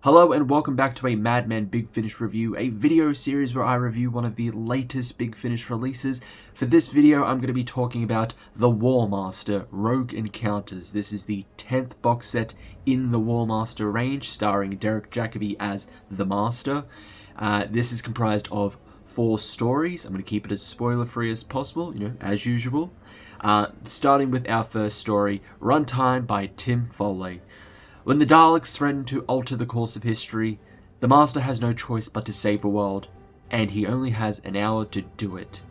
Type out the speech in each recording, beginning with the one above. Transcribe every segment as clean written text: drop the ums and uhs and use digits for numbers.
Hello and welcome back to a Madman Big Finish review, a video series where I review one of the latest Big Finish releases. For this video, I'm going to be talking about The War Master Rogue Encounters. This is the 10th box set in the War Master range, starring Derek Jacobi as the Master. This is comprised of 4 stories. I'm going to keep it as spoiler-free as possible, as usual. Starting with our first story, Runtime by Tim Foley. When the Daleks threaten to alter the course of history, the Master has no choice but to save the world, and he only has an hour to do it.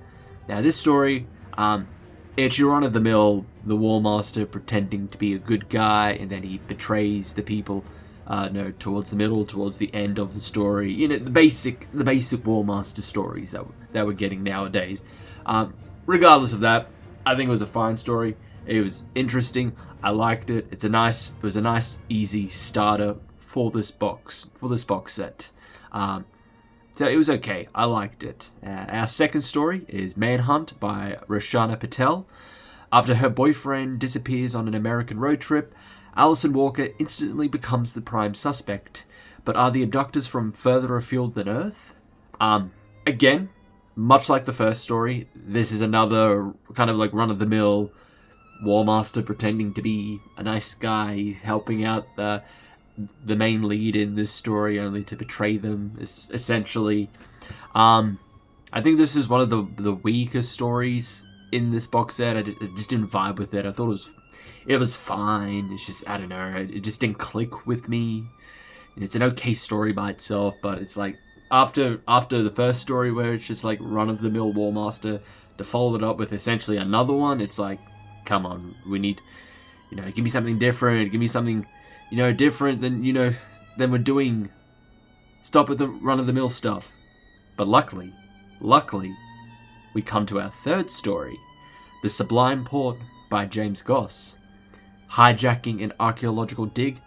Now this story, it's your run-of-the-mill, the War Master pretending to be a good guy, and then he betrays the people, towards the middle, towards the end of the story. The basic War Master stories that we're getting nowadays. Regardless of that, I think it was a fine story. It was interesting. I liked it. It was a nice, easy starter for this box set. So it was okay. I liked it. Our second story is Manhunt by Roshana Patel. After her boyfriend disappears on an American road trip, Alison Walker instantly becomes the prime suspect. But are the abductors from further afield than Earth? Again, much like the first story, this is another kind of like run-of-the-mill War Master pretending to be a nice guy, helping out the main lead in this story, only to betray them, essentially. I think this is one of the weaker stories in this box set. I just didn't vibe with it. I thought it was fine. It's just, I don't know, it just didn't click with me. It's an okay story by itself, but it's like, after the first story where it's just like run-of-the-mill War Master, to follow it up with essentially another one, it's like, come on, we need, give me something different, give me something, different than we're doing. Stop with the run-of-the-mill stuff. But luckily, we come to our third story, The Sublime Port by James Goss. Hijacking an archaeological dig,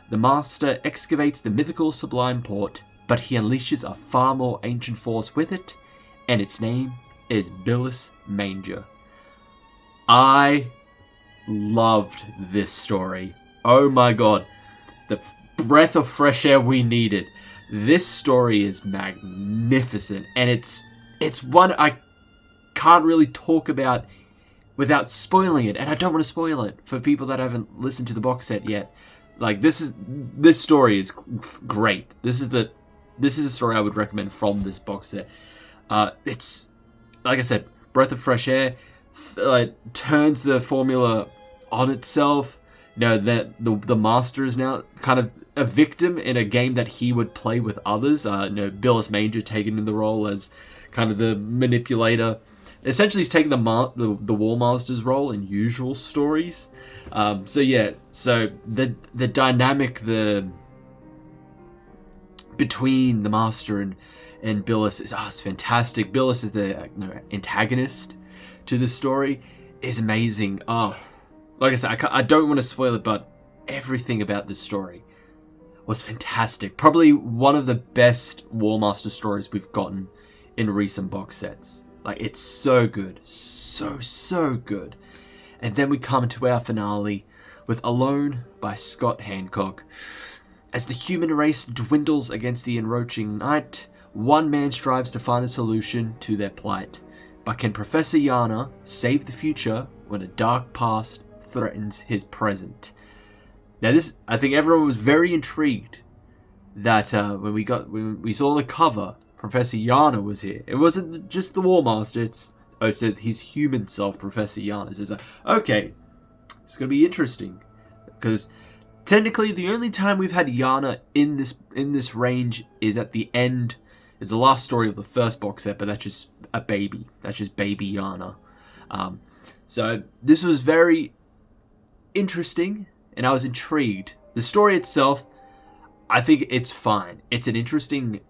the Master excavates the mythical Sublime Port, but he unleashes a far more ancient force with it, and its name is Bilis Manger. I loved this story. Oh my god. The breath of fresh air we needed. This story is magnificent, and it's one I can't really talk about without spoiling it, and I don't want to spoil it for people that haven't listened to the box set yet. Like, this story is great. This is a story I would recommend from this box set. It's, like I said, breath of fresh air. Turns the formula on itself. That the Master is now kind of a victim in a game that he would play with others. Bilis Manger taking in the role as kind of the manipulator. Essentially, he's taking the War Master's role in usual stories. So the dynamic between the Master and Bilis is fantastic. Bilis is the antagonist to the story, is amazing. Like I said, I don't want to spoil it, but everything about this story was fantastic. Probably one of the best War Master stories we've gotten in recent box sets. Like, it's so good. So good. And then we come to our finale with Alone by Scott Hancock. As the human race dwindles against the encroaching night, one man strives to find a solution to their plight. But can Professor Yana save the future when a dark past threatens his present? Now I think everyone was very intrigued that when we saw the cover, Professor Yana was here. It wasn't just the War Master, it's his human self, Professor Yana. So it's like, okay, it's going to be interesting. Because technically the only time we've had Yana in this range is at the end. Is the last story of the first box set, but that's just a baby. That's just baby Yana. So this was very interesting, and I was intrigued. The story itself, I think it's fine. It's an interesting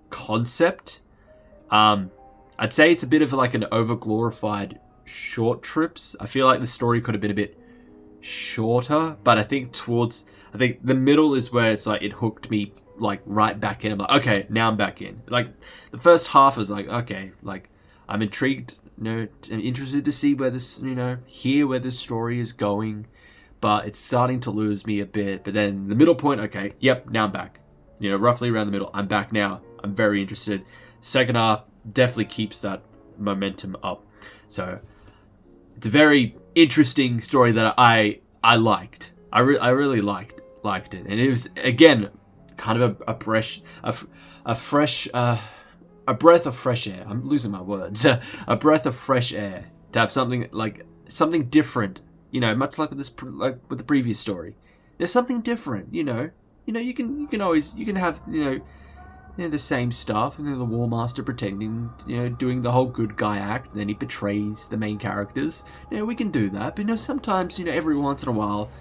concept. I'd say it's a bit of like an over-glorified short trips. I feel like the story could have been a bit shorter, but I think the middle is where it's like it hooked me like right back in. I'm like, okay, now I'm back in. Like the first half is like, okay, like I'm intrigued I'm interested to see where this, hear where this story is going, but it's starting to lose me a bit. But then the middle point, okay, yep, now I'm back. Roughly around the middle, I'm back now. I'm very interested. Second half definitely keeps that momentum up. So it's a very interesting story that I liked. I really liked it, and it was, again, kind of a breath of fresh air. I'm losing my words. A breath of fresh air to have something different. Much like with the previous story. There's something different. You can have the same stuff, and then the War Master pretending, doing the whole good guy act, and then he betrays the main characters. We can do that, but sometimes, every once in a while,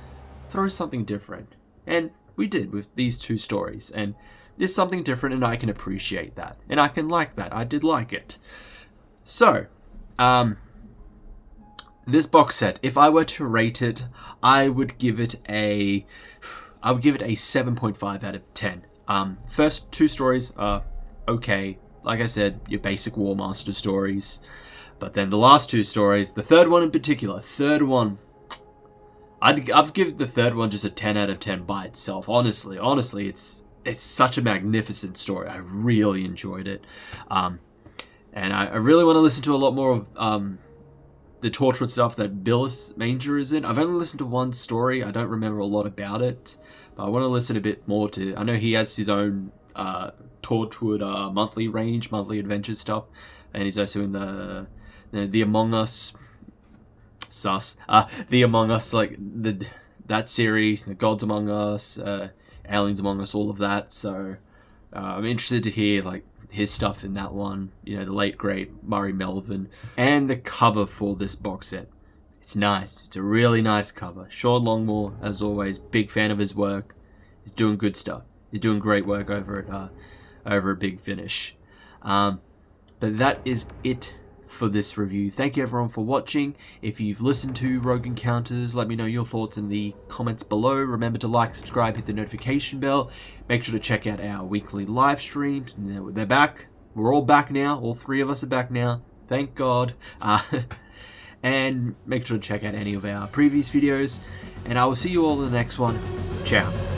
throw something different. And we did with these two stories, and there's something different, and I can appreciate that, and I can like that. I did like it. So, this box set, if I were to rate it, I would give it a 7.5 out of 10. First two stories are okay. Like I said, your basic War Master stories. But then the last two stories, the third one in particular, I've given the third one just a 10 out of 10 by itself. Honestly, it's such a magnificent story. I really enjoyed it. And I really want to listen to a lot more of the Torchwood stuff that Billis Manger is in. I've only listened to one story. I don't remember a lot about it. But I want to listen a bit more to... I know he has his own Torchwood monthly adventure stuff. And he's also in the Among Us... the Among Us, that series, the Gods Among Us, Aliens Among Us, all of that. So I'm interested to hear his stuff in that one. The late great Murray Melvin, and the cover for this box set. It's nice. It's a really nice cover. Sean Longmore, as always, big fan of his work. He's doing good stuff. He's doing great work over at Big Finish. But that is it for this review. Thank you everyone for watching. If you've listened to Rogue Encounters, let me know your thoughts in the comments below. Remember to like, subscribe, hit the notification bell. Make sure to check out our weekly live streams. They're back. We're all back now. All three of us are back now. Thank God. And make sure to check out any of our previous videos. And I will see you all in the next one. Ciao.